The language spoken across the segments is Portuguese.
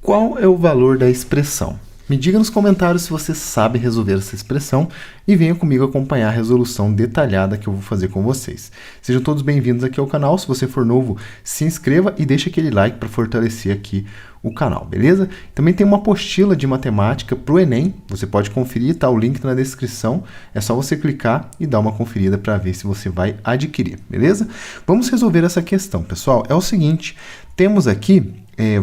Qual é o valor da expressão? Me diga nos comentários se você sabe resolver essa expressão e venha comigo acompanhar a resolução detalhada que eu vou fazer com vocês. Sejam todos bem-vindos aqui ao canal. Se você for novo, se inscreva e deixe aquele like para fortalecer aqui o canal, beleza? Também tem uma apostila de matemática para o Enem. Você pode conferir, tá? O link tá na descrição. É só você clicar e dar uma conferida para ver se você vai adquirir, beleza? Vamos resolver essa questão, pessoal. É o seguinte, temos aqui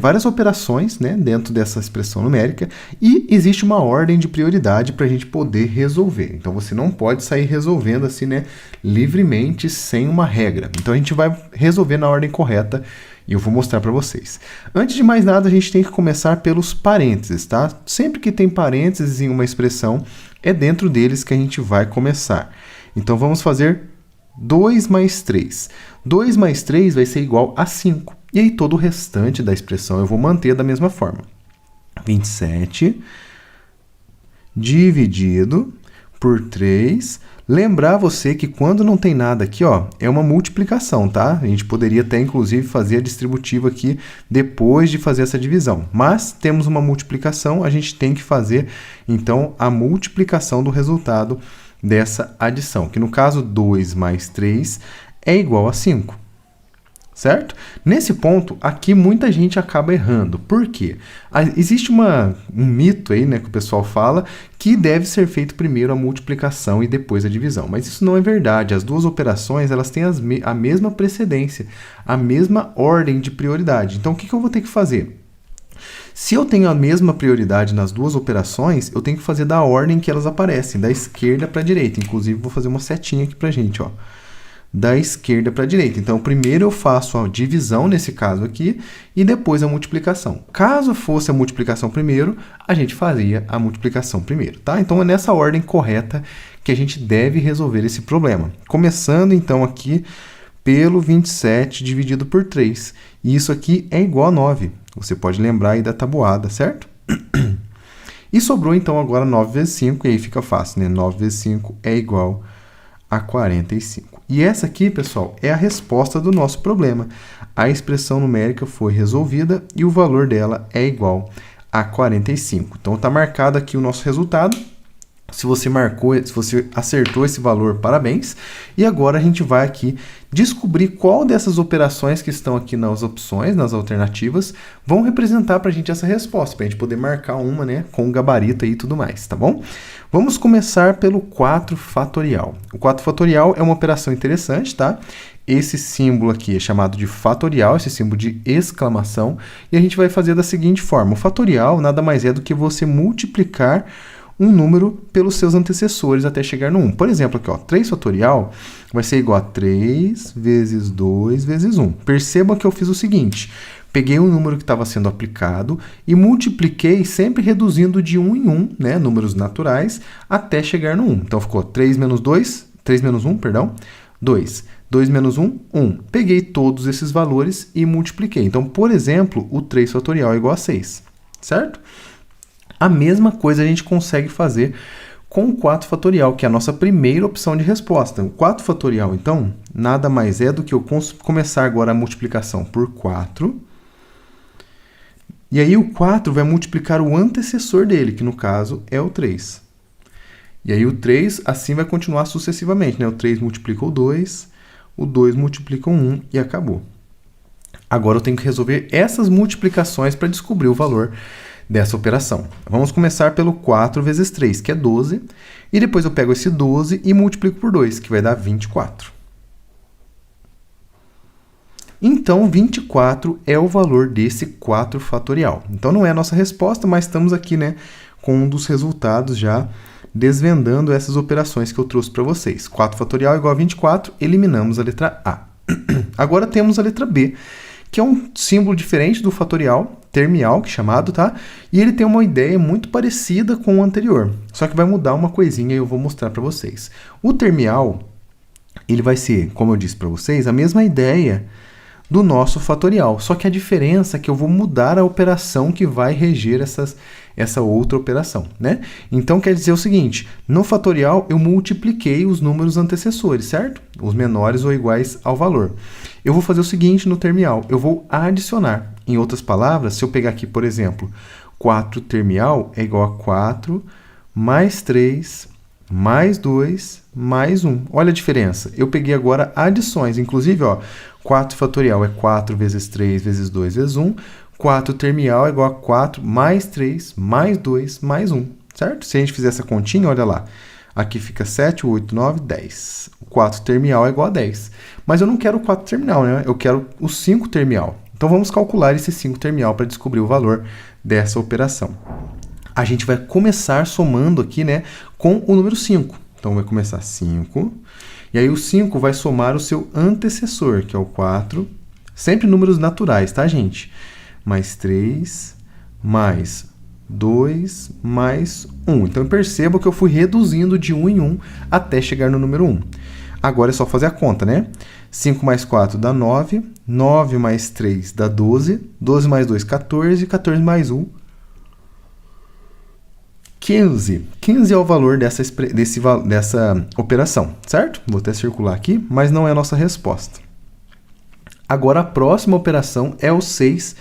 várias operações, né, dentro dessa expressão numérica e existe uma ordem de prioridade para a gente poder resolver. Então, você não pode sair resolvendo assim, né, livremente, sem uma regra. Então, a gente vai resolver na ordem correta e eu vou mostrar para vocês. Antes de mais nada, a gente tem que começar pelos parênteses, tá? Sempre que tem parênteses em uma expressão, é dentro deles que a gente vai começar. Então, vamos fazer 2 mais 3. 2 mais 3 vai ser igual a 5. E aí, todo o restante da expressão eu vou manter da mesma forma. 27 dividido por 3. Lembrar você que quando não tem nada aqui, ó, é uma multiplicação, tá? A gente poderia até, inclusive, fazer a distributiva aqui depois de fazer essa divisão. Mas temos uma multiplicação, a gente tem que fazer, então, a multiplicação do resultado dessa adição, que no caso 2 mais 3 é igual a 5. Certo? Nesse ponto, aqui muita gente acaba errando. Por quê? Existe um mito aí, né, que o pessoal fala que deve ser feito primeiro a multiplicação e depois a divisão. Mas isso não é verdade. As duas operações elas têm a mesma precedência, a mesma ordem de prioridade. Então, o que eu vou ter que fazer? Se eu tenho a mesma prioridade nas duas operações, eu tenho que fazer da ordem que elas aparecem, da esquerda para a direita. Inclusive, vou fazer uma setinha aqui para a gente, ó. Da esquerda para a direita. Então, primeiro eu faço a divisão, nesse caso aqui, e depois a multiplicação. Caso fosse a multiplicação primeiro, a gente faria a multiplicação primeiro, tá? Então, é nessa ordem correta que a gente deve resolver esse problema. Começando, então, aqui pelo 27 dividido por 3. E isso aqui é igual a 9. Você pode lembrar aí da tabuada, certo? E sobrou, então, agora 9 vezes 5, e aí fica fácil, né? 9 vezes 5 é igual a 45. E essa aqui, pessoal, é a resposta do nosso problema. A expressão numérica foi resolvida e o valor dela é igual a 45. Então, está marcado aqui o nosso resultado. Se você acertou esse valor, parabéns. E agora a gente vai aqui descobrir qual dessas operações que estão aqui nas opções, nas alternativas, vão representar para a gente essa resposta, para a gente poder marcar uma, né, com gabarito aí e tudo mais, tá bom? Vamos começar pelo 4 fatorial. O 4 fatorial é uma operação interessante, tá? Esse símbolo aqui é chamado de fatorial, esse símbolo de exclamação, e a gente vai fazer da seguinte forma. O fatorial nada mais é do que você multiplicar um número pelos seus antecessores até chegar no 1. Por exemplo, aqui, ó, 3 fatorial vai ser igual a 3 vezes 2 vezes 1. Perceba que eu fiz o seguinte, peguei o número que estava sendo aplicado e multipliquei sempre reduzindo de 1 em 1, né, números naturais, até chegar no 1. Então, ficou 3 menos 1, perdão, 2. 2 menos 1, 1. Peguei todos esses valores e multipliquei. Então, por exemplo, o 3 fatorial é igual a 6, certo? A mesma coisa a gente consegue fazer com o 4 fatorial, que é a nossa primeira opção de resposta. O 4 fatorial, então, nada mais é do que eu começar agora a multiplicação por 4. E aí o 4 vai multiplicar o antecessor dele, que no caso é o 3. E aí o 3 assim vai continuar sucessivamente, né? O 3 multiplica o 2 multiplica o 1 e acabou. Agora eu tenho que resolver essas multiplicações para descobrir o valor dessa operação. Vamos começar pelo 4 vezes 3, que é 12, e depois eu pego esse 12 e multiplico por 2, que vai dar 24. Então, 24 é o valor desse 4 fatorial. Então, não é a nossa resposta, mas estamos aqui, né, com um dos resultados já desvendando essas operações que eu trouxe para vocês. 4 fatorial igual a 24, eliminamos a letra A. Agora temos a letra B, que é um símbolo diferente do fatorial, termial, que é chamado, tá? E ele tem uma ideia muito parecida com o anterior, só que vai mudar uma coisinha e eu vou mostrar para vocês. O termial, ele vai ser, como eu disse para vocês, a mesma ideia do nosso fatorial, só que a diferença é que eu vou mudar a operação que vai reger essa outra operação, né? Então, quer dizer o seguinte, no fatorial eu multipliquei os números antecessores, certo? Os menores ou iguais ao valor. Eu vou fazer o seguinte no termial, eu vou adicionar. Em outras palavras, se eu pegar aqui, por exemplo, 4 termial é igual a 4 mais 3 mais 2 mais 1. Olha a diferença. Eu peguei agora adições. Inclusive, ó, 4 fatorial é 4 vezes 3 vezes 2 vezes 1. 4 termial é igual a 4 mais 3 mais 2 mais 1. Certo? Se a gente fizer essa continha, olha lá. Aqui fica 7, 8, 9, 10. O 4 termial é igual a 10. Mas eu não quero o 4 termial, né? Eu quero o 5 termial. Então, vamos calcular esse 5 termial para descobrir o valor dessa operação. A gente vai começar somando aqui, né, com o número 5. Então, vai começar 5. E aí, o 5 vai somar o seu antecessor, que é o 4. Sempre números naturais, tá, gente? Mais 3, mais 2, mais 1. Então, perceba que eu fui reduzindo de 1 em 1 até chegar no número 1. Agora é só fazer a conta, né? 5 mais 4 dá 9. 9 mais 3 dá 12. 12 mais 2, 14. 14 mais 1, 15. 15 é o valor dessa operação, certo? Vou até circular aqui, mas não é a nossa resposta. Agora, a próxima operação é o 6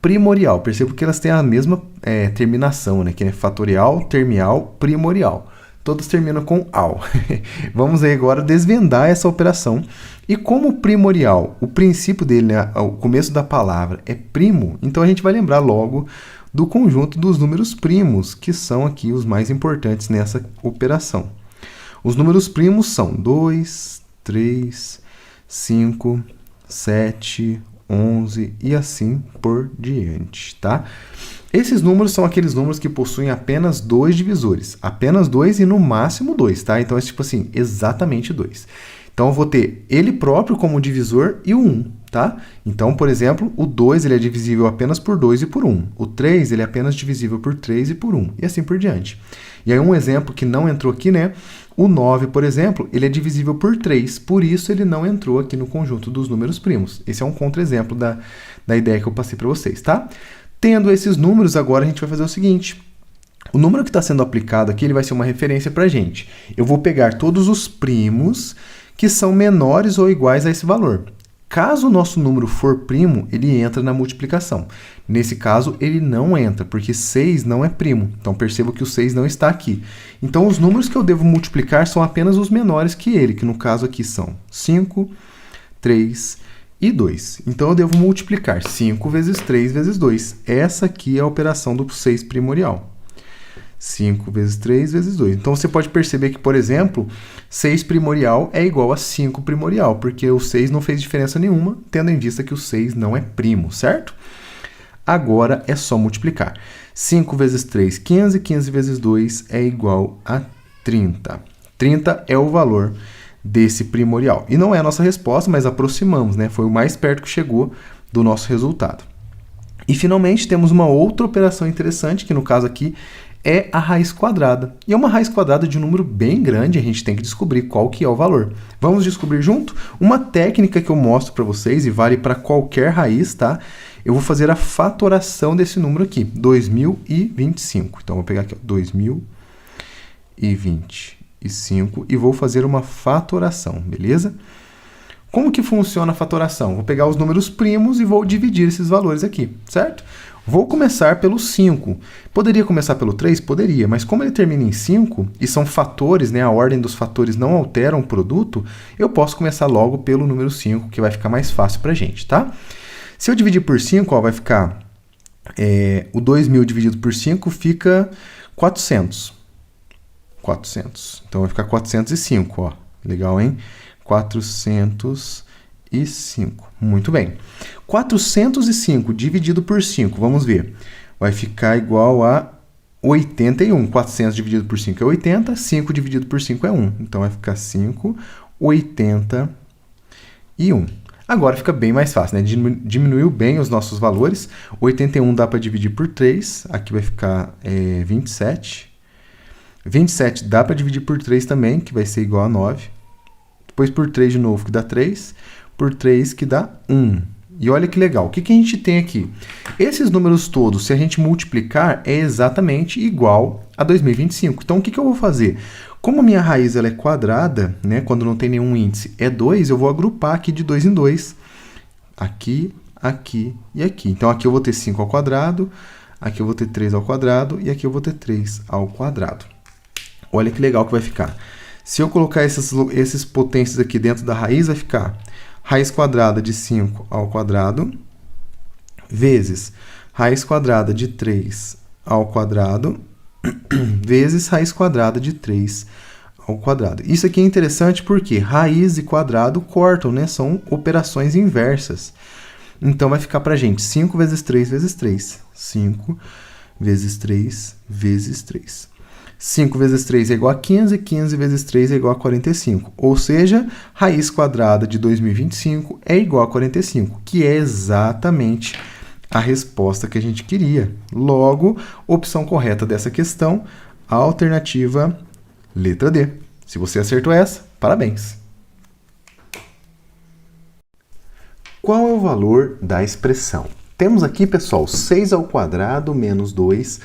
primorial. Percebo que elas têm a mesma terminação, né? Que é fatorial, termial, primorial. Todas terminam com al. Vamos aí agora desvendar essa operação. E como primorial, o princípio dele, né, o começo da palavra é primo, então a gente vai lembrar logo do conjunto dos números primos, que são aqui os mais importantes nessa operação. Os números primos são 2, 3, 5, 7, 11 e assim por diante, tá? Esses números são aqueles números que possuem apenas 2 divisores. Apenas 2 e no máximo 2, tá? Então é tipo assim, exatamente 2. Então eu vou ter ele próprio como divisor e o 1, tá? Então, por exemplo, o 2 ele é divisível apenas por 2 e por 1. O 3 ele é apenas divisível por 3 e por 1. E assim por diante. E aí um exemplo que não entrou aqui, né? O 9, por exemplo, ele é divisível por 3. Por isso ele não entrou aqui no conjunto dos números primos. Esse é um contra-exemplo da ideia que eu passei para vocês, tá? Tendo esses números, agora a gente vai fazer o seguinte. O número que está sendo aplicado aqui ele vai ser uma referência para a gente. Eu vou pegar todos os primos que são menores ou iguais a esse valor. Caso o nosso número for primo, ele entra na multiplicação. Nesse caso, ele não entra, porque 6 não é primo. Então, perceba que o 6 não está aqui. Então, os números que eu devo multiplicar são apenas os menores que ele, que no caso aqui são 5, 3 e 2. Então, eu devo multiplicar 5 vezes 3 vezes 2. Essa aqui é a operação do 6 primorial. 5 vezes 3 vezes 2. Então, você pode perceber que, por exemplo, 6 primorial é igual a 5 primorial, porque o 6 não fez diferença nenhuma, tendo em vista que o 6 não é primo, certo? Agora é só multiplicar. 5 vezes 3, 15. 15 vezes 2 é igual a 30. 30 é o valor desse primorial. E não é a nossa resposta, mas aproximamos, né? Foi o mais perto que chegou do nosso resultado. E, finalmente, temos uma outra operação interessante, que no caso aqui é a raiz quadrada. E é uma raiz quadrada de um número bem grande, a gente tem que descobrir qual que é o valor. Vamos descobrir junto? Uma técnica que eu mostro para vocês, e vale para qualquer raiz, tá? Eu vou fazer a fatoração desse número aqui, 2025. Então, vou pegar aqui, ó, 2025, e vou fazer uma fatoração, beleza? Como que funciona a fatoração? Vou pegar os números primos e vou dividir esses valores aqui, certo? Vou começar pelo 5. Poderia começar pelo 3? Poderia, mas como ele termina em 5, e são fatores, né, a ordem dos fatores não alteram o produto, eu posso começar logo pelo número 5, que vai ficar mais fácil para a gente, tá? Se eu dividir por 5, ó, vai ficar o 2.000 dividido por 5 fica 400. 400. Então, vai ficar 405, ó. Legal, hein? 405. Muito bem. 405 dividido por 5, vamos ver. Vai ficar igual a 81. 400 dividido por 5 é 80. 5 dividido por 5 é 1. Então, vai ficar 5, 81. Agora fica bem mais fácil, né? Diminuiu bem os nossos valores. 81 dá para dividir por 3. Aqui vai ficar 27. 27 dá para dividir por 3 também, que vai ser igual a 9. Depois por 3 de novo, que dá 3. Por 3, que dá 1. E olha que legal, o que a gente tem aqui? Esses números todos, se a gente multiplicar, é exatamente igual a 2025. Então, o que eu vou fazer? Como a minha raiz ela é quadrada, né, quando não tem nenhum índice, é 2, eu vou agrupar aqui de 2 em 2. Aqui, aqui e aqui. Então, aqui eu vou ter 5 ao quadrado, aqui eu vou ter 3 ao quadrado e aqui eu vou ter 3 ao quadrado. Olha que legal que vai ficar. Se eu colocar esses potências aqui dentro da raiz, vai ficar raiz quadrada de 5 ao quadrado vezes raiz quadrada de 3 ao quadrado vezes raiz quadrada de 3 ao quadrado. Isso aqui é interessante porque raiz e quadrado cortam, né? São operações inversas. Então, vai ficar para a gente 5 vezes 3 vezes 3. 5 vezes 3 vezes 3. 5 vezes 3 é igual a 15, 15 vezes 3 é igual a 45. Ou seja, raiz quadrada de 2025 é igual a 45, que é exatamente a resposta que a gente queria. Logo, opção correta dessa questão, a alternativa letra D. Se você acertou essa, parabéns! Qual é o valor da expressão? Temos aqui, pessoal, 6 ao quadrado menos 2,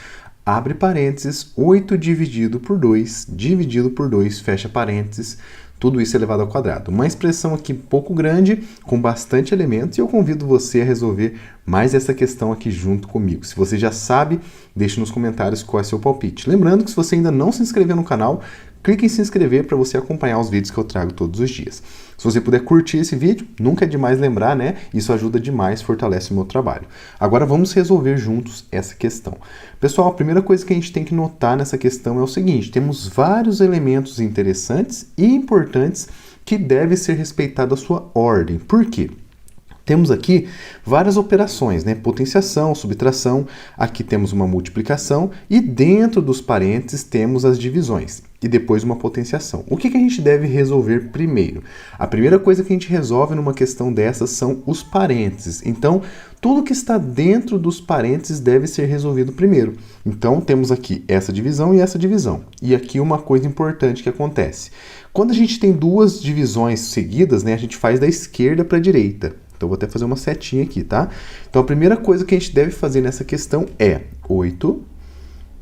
abre parênteses, 8 dividido por 2, fecha parênteses, tudo isso elevado ao quadrado. Uma expressão aqui pouco grande, com bastante elementos, e eu convido você a resolver mais essa questão aqui junto comigo. Se você já sabe, deixe nos comentários qual é o seu palpite. Lembrando que se você ainda não se inscreveu no canal, clique em se inscrever para você acompanhar os vídeos que eu trago todos os dias. Se você puder curtir esse vídeo, nunca é demais lembrar, né? Isso ajuda demais, fortalece o meu trabalho. Agora vamos resolver juntos essa questão. Pessoal, a primeira coisa que a gente tem que notar nessa questão é o seguinte: temos vários elementos interessantes e importantes que devem ser respeitados a sua ordem. Por quê? Temos aqui várias operações, né? Potenciação, subtração, aqui temos uma multiplicação e dentro dos parênteses temos as divisões e depois uma potenciação. O que a gente deve resolver primeiro? A primeira coisa que a gente resolve numa questão dessas são os parênteses. Então, tudo que está dentro dos parênteses deve ser resolvido primeiro. Então, temos aqui essa divisão e essa divisão. E aqui uma coisa importante que acontece. Quando a gente tem duas divisões seguidas, né, a gente faz da esquerda para a direita. Então, vou até fazer uma setinha aqui, tá? Então, a primeira coisa que a gente deve fazer nessa questão é 8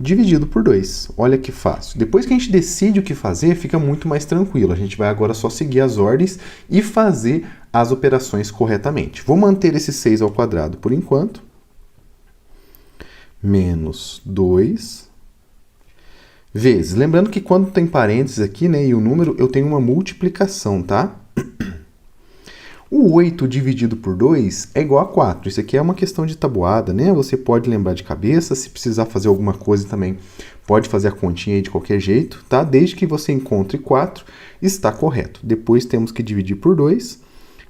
dividido por 2. Olha que fácil. Depois que a gente decide o que fazer, fica muito mais tranquilo. A gente vai agora só seguir as ordens e fazer as operações corretamente. Vou manter esse 6 ao quadrado por enquanto. Menos 2 vezes. Lembrando que quando tem parênteses aqui, né, e o número, eu tenho uma multiplicação, tá? O 8 dividido por 2 é igual a 4. Isso aqui é uma questão de tabuada, né? Você pode lembrar de cabeça, se precisar fazer alguma coisa também, pode fazer a continha aí de qualquer jeito, tá? Desde que você encontre 4, está correto. Depois temos que dividir por 2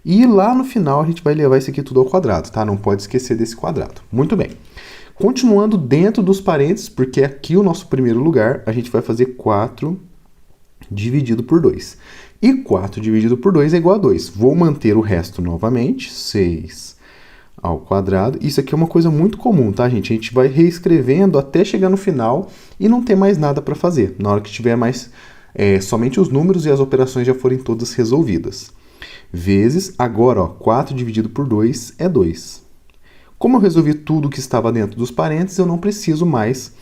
e lá no final a gente vai levar isso aqui tudo ao quadrado, tá? Não pode esquecer desse quadrado. Muito bem. Continuando dentro dos parênteses, porque aqui o nosso primeiro lugar, a gente vai fazer 4 dividido por 2. E 4 dividido por 2 é igual a 2. Vou manter o resto novamente, 6 ao quadrado. Isso aqui é uma coisa muito comum, tá, gente? A gente vai reescrevendo até chegar no final e não ter mais nada para fazer. Na hora que tiver mais somente os números e as operações já forem todas resolvidas. Vezes, agora, ó, 4 dividido por 2 é 2. Como eu resolvi tudo que estava dentro dos parênteses, eu não preciso mais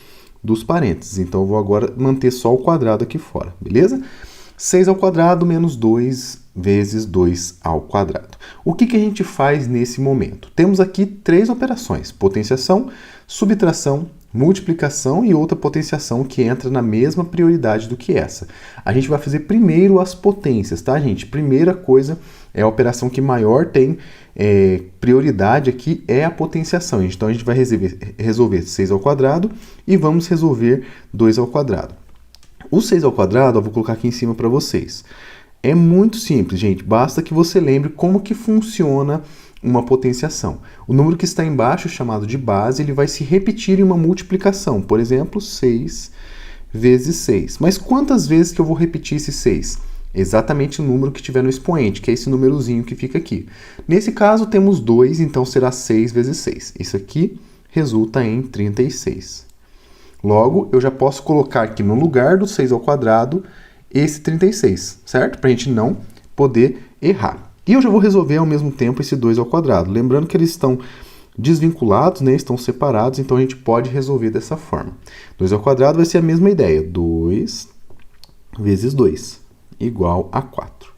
dos parênteses. Então, eu vou agora manter só o quadrado aqui fora, beleza? 6 ao quadrado menos 2 vezes 2 ao quadrado. O que a gente faz nesse momento? Temos aqui 3 operações: potenciação, subtração, multiplicação e outra potenciação que entra na mesma prioridade do que essa. A gente vai fazer primeiro as potências, tá, gente? Primeira coisa é a operação que maior tem prioridade aqui é a potenciação. Então, a gente vai resolver 6 ao quadrado e vamos resolver 2 ao quadrado. O 6 ao quadrado, eu vou colocar aqui em cima para vocês. É muito simples, gente. Basta que você lembre como que funciona uma potenciação. O número que está embaixo, chamado de base, ele vai se repetir em uma multiplicação. Por exemplo, 6 vezes 6. Mas quantas vezes que eu vou repetir esse 6? Exatamente o número que tiver no expoente, que é esse númerozinho que fica aqui. Nesse caso, temos 2, então será 6 vezes 6. Isso aqui resulta em 36. Logo, eu já posso colocar aqui no lugar do 6 ao quadrado esse 36, certo? Para a gente não poder errar. E eu já vou resolver ao mesmo tempo esse 2 ao quadrado. Lembrando que eles estão desvinculados, né? Estão separados, então a gente pode resolver dessa forma. 2 ao quadrado vai ser a mesma ideia. 2 vezes 2 igual a 4.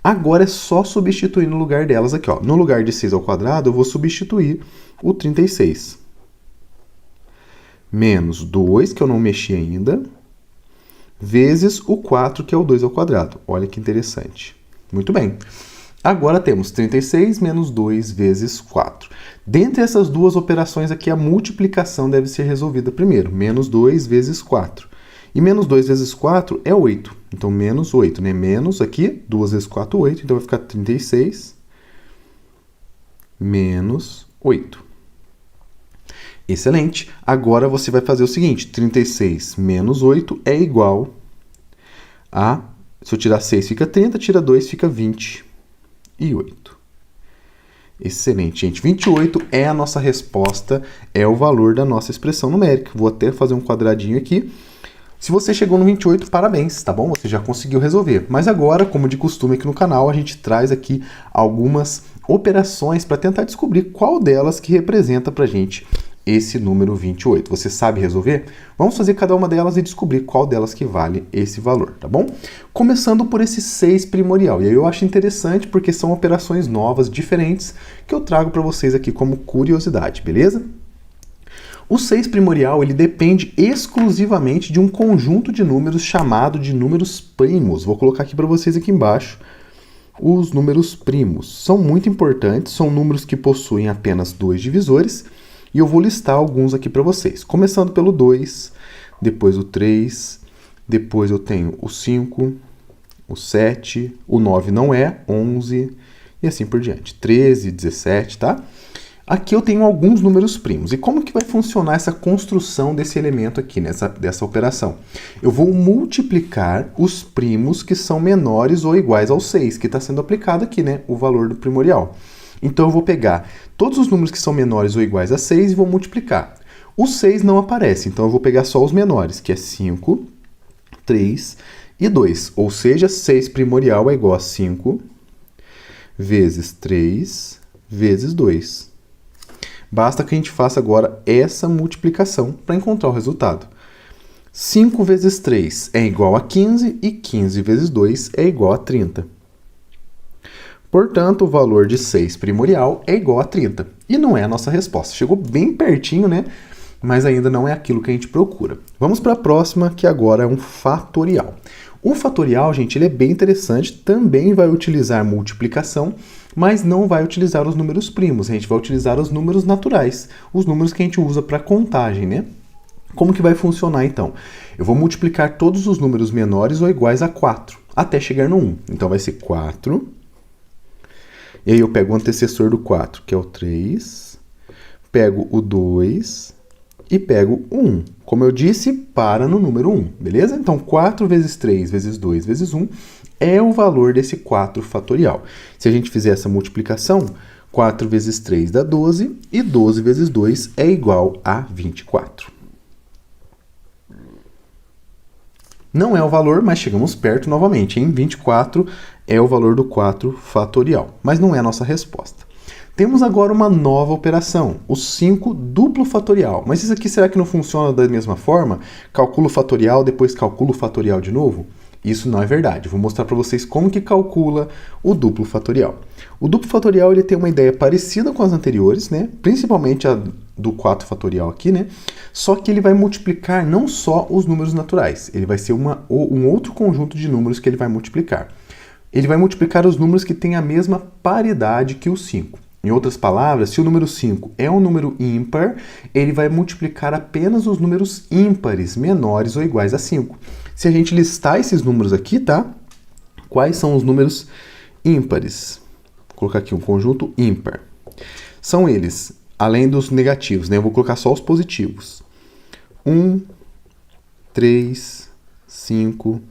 Agora é só substituir no lugar delas aqui, ó. No lugar de 6 ao quadrado, eu vou substituir o 36. Menos 2, que eu não mexi ainda, vezes o 4, que é o 2 ao quadrado. Olha que interessante. Muito bem. Agora temos 36 menos 2 vezes 4. Dentre essas duas operações aqui, a multiplicação deve ser resolvida primeiro. Menos 2 vezes 4. E menos 2 vezes 4 é 8. Então, menos 8, né? Menos aqui, 2 vezes 4, 8. Então, vai ficar 36 menos 8. Excelente. Agora, você vai fazer o seguinte. 36 menos 8 é igual a... Se eu tirar 6, fica 30. Tira 2, fica 28. Excelente, gente. 28 é a nossa resposta, é o valor da nossa expressão numérica. Vou até fazer um quadradinho aqui. Se você chegou no 28, parabéns, tá bom? Você já conseguiu resolver. Mas agora, como de costume aqui no canal, a gente traz aqui algumas operações para tentar descobrir qual delas que representa para a gente esse número 28. Você sabe resolver? Vamos fazer cada uma delas e descobrir qual delas que vale esse valor, tá bom? Começando por esse 6 primorial. E aí eu acho interessante porque são operações novas, diferentes, que eu trago para vocês aqui como curiosidade, beleza? O 6 primorial, ele depende exclusivamente de um conjunto de números chamado de números primos. Vou colocar aqui para vocês aqui embaixo os números primos. São muito importantes, são números que possuem apenas 2 divisores, e eu vou listar alguns aqui para vocês. Começando pelo 2, depois o 3, depois eu tenho o 5, o 7, o 9 não é, 11, e assim por diante. 13, 17, tá? Aqui eu tenho alguns números primos. E como que vai funcionar essa construção desse elemento aqui, dessa operação? Eu vou multiplicar os primos que são menores ou iguais ao 6, que está sendo aplicado aqui, né? O valor do primorial. Então eu vou pegar todos os números que são menores ou iguais a 6 e vou multiplicar. O 6 não aparece, então eu vou pegar só os menores, que é 5, 3 e 2. Ou seja, 6 primorial é igual a 5 vezes 3 vezes 2. Basta que a gente faça agora essa multiplicação para encontrar o resultado. 5 vezes 3 é igual a 15 e 15 vezes 2 é igual a 30. Portanto, o valor de 6 primorial é igual a 30. E não é a nossa resposta. Chegou bem pertinho, né? Mas ainda não é aquilo que a gente procura. Vamos para a próxima, que agora é um fatorial. O fatorial, gente, ele é bem interessante. Também vai utilizar multiplicação, mas não vai utilizar os números primos. A gente vai utilizar os números naturais. Os números que a gente usa para contagem, né? Como que vai funcionar, então? Eu vou multiplicar todos os números menores ou iguais a 4, até chegar no 1. Então, vai ser 4... E aí eu pego o antecessor do 4, que é o 3, pego o 2 e pego o 1. Como eu disse, para no número 1, beleza? Então, 4 vezes 3 vezes 2 vezes 1 é o valor desse 4 fatorial. Se a gente fizer essa multiplicação, 4 vezes 3 dá 12 e 12 vezes 2 é igual a 24. Não é o valor, mas chegamos perto novamente, hein? 24 é o valor do 4 fatorial, mas não é a nossa resposta. Temos agora uma nova operação, o 5 duplo fatorial. Mas isso aqui será que não funciona da mesma forma? Calculo o fatorial, depois calculo o fatorial de novo? Isso não é verdade. Vou mostrar para vocês como que calcula o duplo fatorial. O duplo fatorial ele tem uma ideia parecida com as anteriores, né? Principalmente a do 4 fatorial aqui, né? Só que ele vai multiplicar não só os números naturais, ele vai ser um outro conjunto de números que ele vai multiplicar. Ele vai multiplicar os números que têm a mesma paridade que o 5. Em outras palavras, se o número 5 é um número ímpar, ele vai multiplicar apenas os números ímpares, menores ou iguais a 5. Se a gente listar esses números aqui, tá? Quais são os números ímpares? Vou colocar aqui um conjunto ímpar. São eles, além dos negativos, né? Eu vou colocar só os positivos. 1, 3, 5,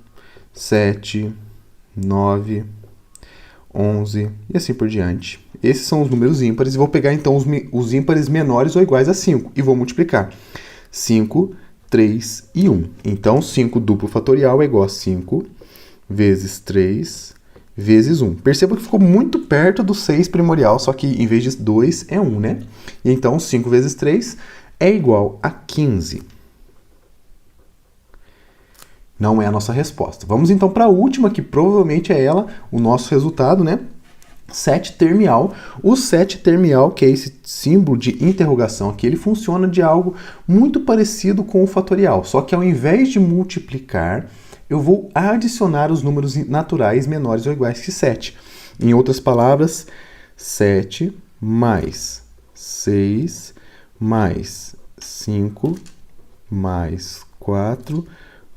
7, 9, 11 e assim por diante. Esses são os números ímpares e vou pegar então os ímpares menores ou iguais a 5 e vou multiplicar. 5, 3 e 1. Então, 5 duplo fatorial é igual a 5 vezes 3 vezes 1. Perceba que ficou muito perto do 6 primorial, só que em vez de 2 é 1, né? E então 5 vezes 3 é igual a 15. Não é a nossa resposta. Vamos então para a última, que provavelmente é ela, o nosso resultado, né? 7 termial. O 7 termial, que é esse símbolo de interrogação aqui, ele funciona de algo muito parecido com o fatorial, só que ao invés de multiplicar, eu vou adicionar os números naturais menores ou iguais que 7. Em outras palavras, 7 mais 6 mais 5 mais 4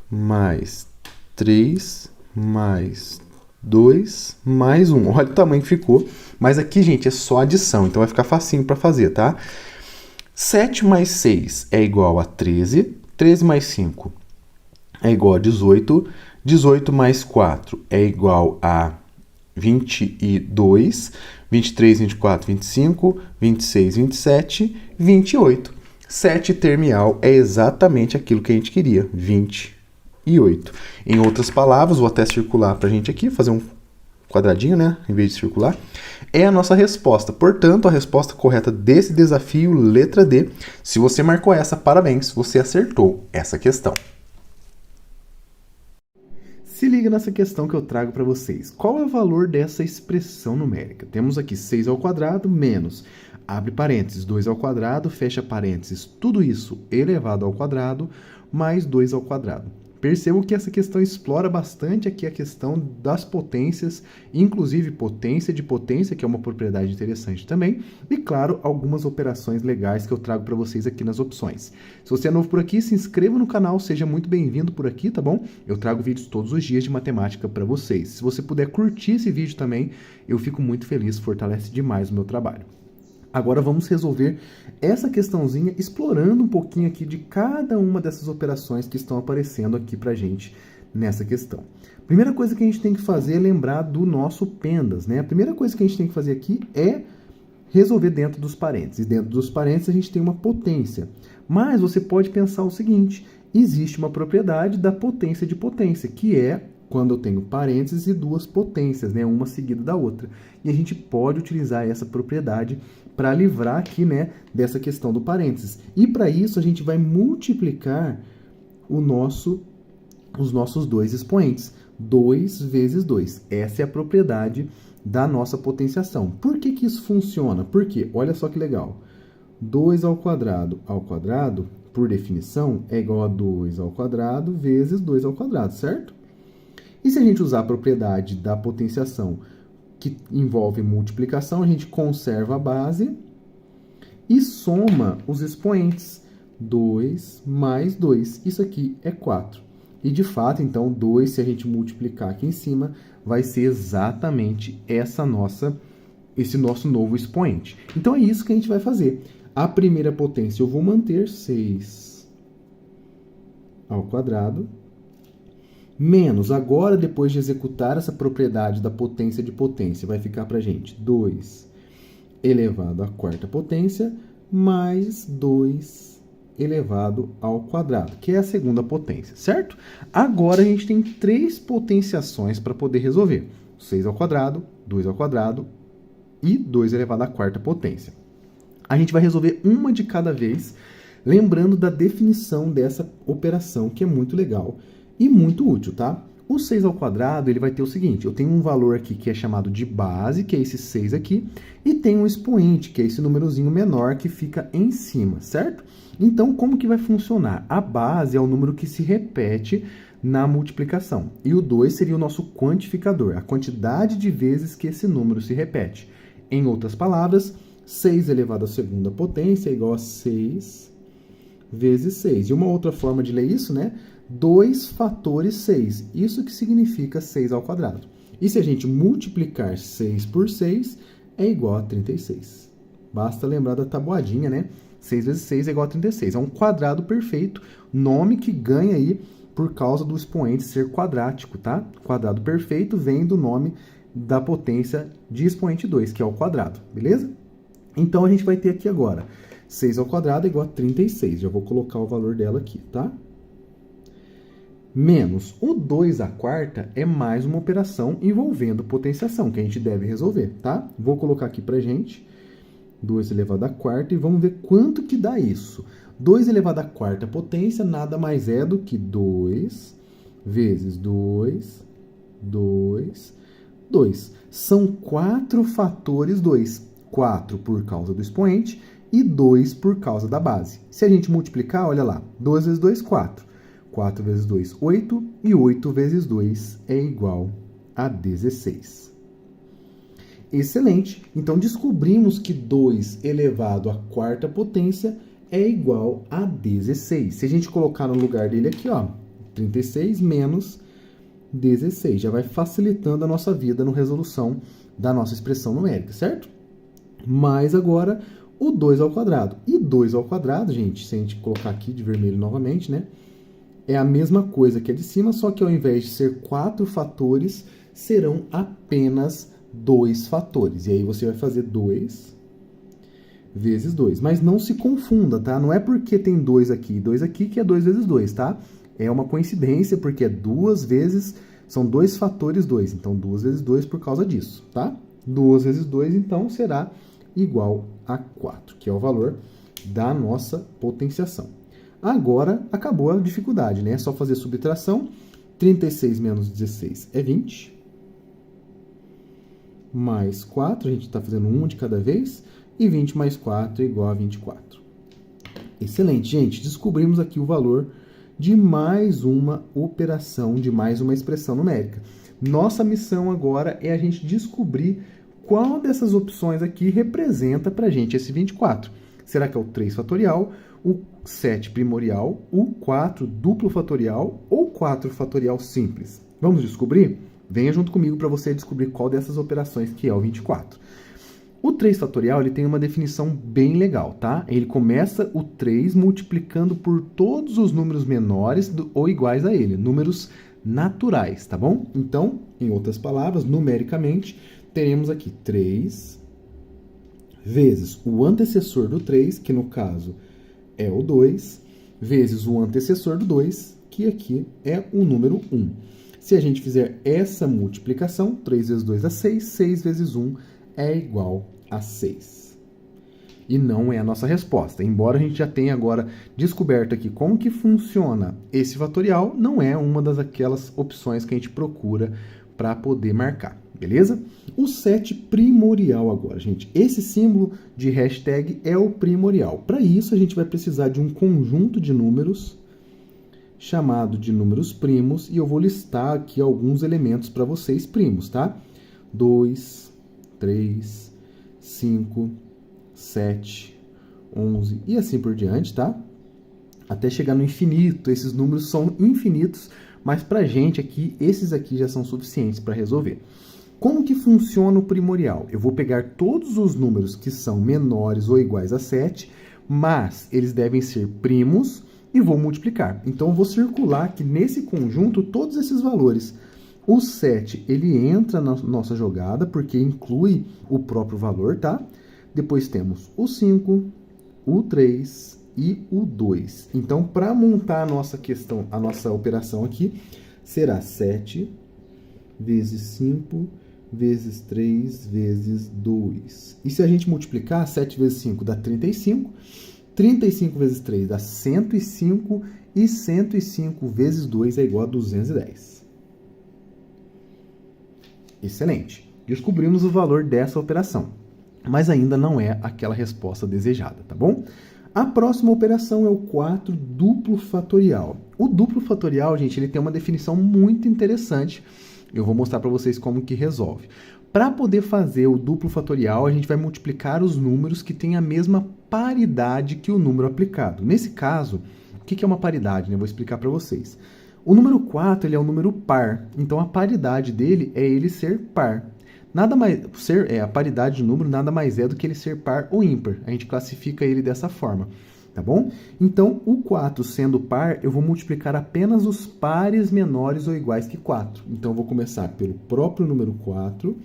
mais 3 mais 2 mais 1. Olha o tamanho que ficou. Mas aqui, gente, é só adição, então vai ficar facinho para fazer, tá? 7 mais 6 é igual a 13. 13 mais 5 é igual a 18. 18 mais 4 é igual a 22. 23, 24, 25, 26, 27, 28. 7 termial é exatamente aquilo que a gente queria, 28. Em outras palavras, vou até circular para a gente aqui, fazer um quadradinho, né, em vez de circular, é a nossa resposta. Portanto, a resposta correta desse desafio, letra D. Se você marcou essa, parabéns, você acertou essa questão. Se liga nessa questão que eu trago para vocês. Qual é o valor dessa expressão numérica? Temos aqui 6 ao quadrado menos, abre parênteses, 2 ao quadrado, fecha parênteses, tudo isso elevado ao quadrado, mais 2 ao quadrado. Percebo que essa questão explora bastante aqui a questão das potências, inclusive potência de potência, que é uma propriedade interessante também, e claro, algumas operações legais que eu trago para vocês aqui nas opções. Se você é novo por aqui, se inscreva no canal, seja muito bem-vindo por aqui, tá bom? Eu trago vídeos todos os dias de matemática para vocês. Se você puder curtir esse vídeo também, eu fico muito feliz, fortalece demais o meu trabalho. Agora vamos resolver essa questãozinha explorando um pouquinho aqui de cada uma dessas operações que estão aparecendo aqui pra gente nessa questão. Primeira coisa que a gente tem que fazer é lembrar do nosso PENDAS, né? A primeira coisa que a gente tem que fazer aqui é resolver dentro dos parênteses. Dentro dos parênteses a gente tem uma potência. Mas você pode pensar o seguinte, existe uma propriedade da potência de potência, que é quando eu tenho parênteses e duas potências, né, uma seguida da outra. E a gente pode utilizar essa propriedade para livrar aqui, né, dessa questão do parênteses. E para isso a gente vai multiplicar os nossos dois expoentes. 2 vezes 2. Essa é a propriedade da nossa potenciação. Por que isso funciona? Porque, olha só que legal. 2 ao quadrado, por definição, é igual a 2 ao quadrado vezes 2 ao quadrado, certo? E se a gente usar a propriedade da potenciação que envolve multiplicação, a gente conserva a base e soma os expoentes. 2 mais 2. Isso aqui é 4. E, de fato, então, 2, se a gente multiplicar aqui em cima, vai ser exatamente esse nosso novo expoente. Então, é isso que a gente vai fazer. A primeira potência eu vou manter 6 ao quadrado, menos, agora, depois de executar essa propriedade da potência de potência, vai ficar para a gente 2 elevado à quarta potência, mais 2 elevado ao quadrado, que é a segunda potência, certo? Agora, a gente tem 3 potenciações para poder resolver. 6 ao quadrado, 2 ao quadrado e 2 elevado à quarta potência. A gente vai resolver uma de cada vez, lembrando da definição dessa operação, que é muito legal e muito útil, tá? O 6 ao quadrado, ele vai ter o seguinte, eu tenho um valor aqui que é chamado de base, que é esse 6 aqui, e tem um expoente, que é esse númerozinho menor que fica em cima, certo? Então, como que vai funcionar? A base é o número que se repete na multiplicação, e o 2 seria o nosso quantificador, a quantidade de vezes que esse número se repete. Em outras palavras, 6 elevado à segunda potência é igual a 6 vezes 6. E uma outra forma de ler isso, né? 2 fatores 6. Isso que significa 6 ao quadrado. E se a gente multiplicar 6 por 6, é igual a 36. Basta lembrar da tabuadinha, né? 6 vezes 6 é igual a 36. É um quadrado perfeito, nome que ganha aí por causa do expoente ser quadrático, tá? Quadrado perfeito vem do nome da potência de expoente 2, que é o quadrado, beleza? Então, a gente vai ter aqui agora 6 ao quadrado é igual a 36. Já vou colocar o valor dela aqui, tá? menos o 2 à quarta é mais uma operação envolvendo potenciação, que a gente deve resolver, tá? Vou colocar aqui pra gente 2 elevado à quarta e vamos ver quanto que dá isso. 2 elevado à quarta potência nada mais é do que 2 vezes 2, 2, 2. São 4 fatores 2. 4 por causa do expoente e 2 por causa da base. Se a gente multiplicar, olha lá, 2 vezes 2, 4. 4 vezes 2, 8. E 8 vezes 2 é igual a 16. Excelente! Então, descobrimos que 2 elevado à quarta potência é igual a 16. Se a gente colocar no lugar dele aqui, ó, 36 menos 16. Já vai facilitando a nossa vida na resolução da nossa expressão numérica, certo? Mas agora, o 2 ao quadrado. E 2 ao quadrado, gente, se a gente colocar aqui de vermelho novamente, né? É a mesma coisa que a de cima, só que ao invés de ser 4 fatores, serão apenas 2 fatores. E aí você vai fazer 2 vezes 2. Mas não se confunda, tá? Não é porque tem 2 aqui e 2 aqui que é 2 vezes 2, tá? É uma coincidência, porque é 2 vezes... São 2 fatores 2. Então, 2 vezes 2 por causa disso, tá? 2 vezes 2, então, será igual a 4, que é o valor da nossa potenciação. Agora, acabou a dificuldade, né? É só fazer subtração. 36 menos 16 é 20. Mais 4, a gente está fazendo 1 de cada vez. E 20 mais 4 é igual a 24. Excelente, gente. Descobrimos aqui o valor de mais uma operação, de mais uma expressão numérica. Nossa missão agora é a gente descobrir qual dessas opções aqui representa para a gente esse 24. Será que é o 3 fatorial, o 7 primorial, o 4 duplo fatorial ou 4 fatorial simples? Vamos descobrir? Venha junto comigo para você descobrir qual dessas operações que é o 24. O 3 fatorial ele tem uma definição bem legal, tá? Ele começa o 3 multiplicando por todos os números menores ou iguais a ele, números naturais, tá bom? Então, em outras palavras, numericamente, teremos aqui 3 vezes o antecessor do 3, que no caso é o 2, vezes o antecessor do 2, que aqui é o número 1. Se a gente fizer essa multiplicação, 3 vezes 2 dá 6, 6 vezes 1 é igual a 6. E não é a nossa resposta. Embora a gente já tenha agora descoberto aqui como que funciona esse fatorial, não é uma daquelas opções que a gente procura para poder marcar, beleza? O 7 primorial agora, gente. Esse símbolo de hashtag é o primorial. Para isso, a gente vai precisar de um conjunto de números chamado de números primos, e eu vou listar aqui alguns elementos para vocês primos, tá? 2, 3, 5, 7, 11 e assim por diante, tá? Até chegar no infinito. Esses números são infinitos, mas pra gente aqui, esses aqui já são suficientes para resolver. Como que funciona o primorial? Eu vou pegar todos os números que são menores ou iguais a 7, mas eles devem ser primos e vou multiplicar. Então, eu vou circular aqui nesse conjunto todos esses valores. O 7, ele entra na nossa jogada, porque inclui o próprio valor, tá? Depois temos o 5, o 3 e o 2. Então, para montar a nossa questão, a nossa operação aqui, será 7 vezes 5 vezes 3 vezes 2. E se a gente multiplicar, 7 vezes 5 dá 35, 35 vezes 3 dá 105 e 105 vezes 2 é igual a 210. Excelente. Descobrimos o valor dessa operação, mas ainda não é aquela resposta desejada, tá bom? A próxima operação é o 4 duplo fatorial. O duplo fatorial, gente, ele tem uma definição muito interessante. Eu vou mostrar para vocês como que resolve. Para poder fazer o duplo fatorial, a gente vai multiplicar os números que têm a mesma paridade que o número aplicado. Nesse caso, o que é uma paridade, né? Eu vou explicar para vocês. O número 4 ele é um número par, então a paridade dele é ele ser par. Nada mais a paridade de número nada mais é do que ele ser par ou ímpar. A gente classifica ele dessa forma, tá bom? Então, o 4 sendo par, eu vou multiplicar apenas os pares menores ou iguais que 4. Então, eu vou começar pelo próprio número 4,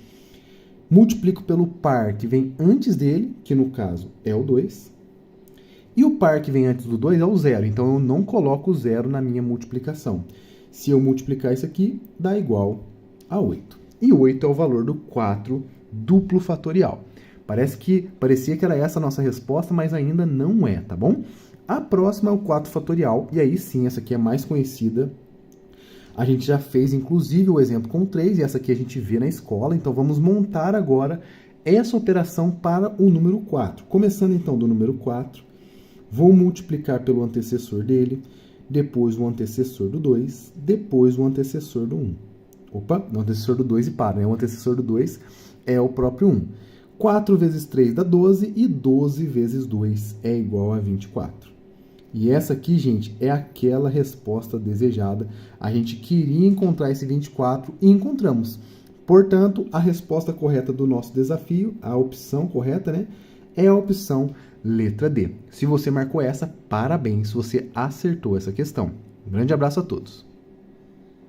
multiplico pelo par que vem antes dele, que no caso é o 2, e o par que vem antes do 2 é o 0. Então, eu não coloco o 0 na minha multiplicação. Se eu multiplicar isso aqui, dá igual a 8. E 8 é o valor do 4 duplo fatorial. Parecia que era essa a nossa resposta, mas ainda não é, tá bom? A próxima é o 4 fatorial, e aí sim, essa aqui é mais conhecida. A gente já fez, inclusive, o exemplo com 3, e essa aqui a gente vê na escola. Então, vamos montar agora essa operação para o número 4. Começando, então, do número 4, vou multiplicar pelo antecessor dele, depois o antecessor do 2, depois o antecessor do 1. Opa, o antecessor do 2 e para, né? O antecessor do 2 é o próprio 1. 4 vezes 3 dá 12 e 12 vezes 2 é igual a 24. E essa aqui, gente, é aquela resposta desejada. A gente queria encontrar esse 24 e encontramos. Portanto, a resposta correta do nosso desafio, a opção correta, né, é a opção letra D. Se você marcou essa, parabéns, você acertou essa questão. Um grande abraço a todos.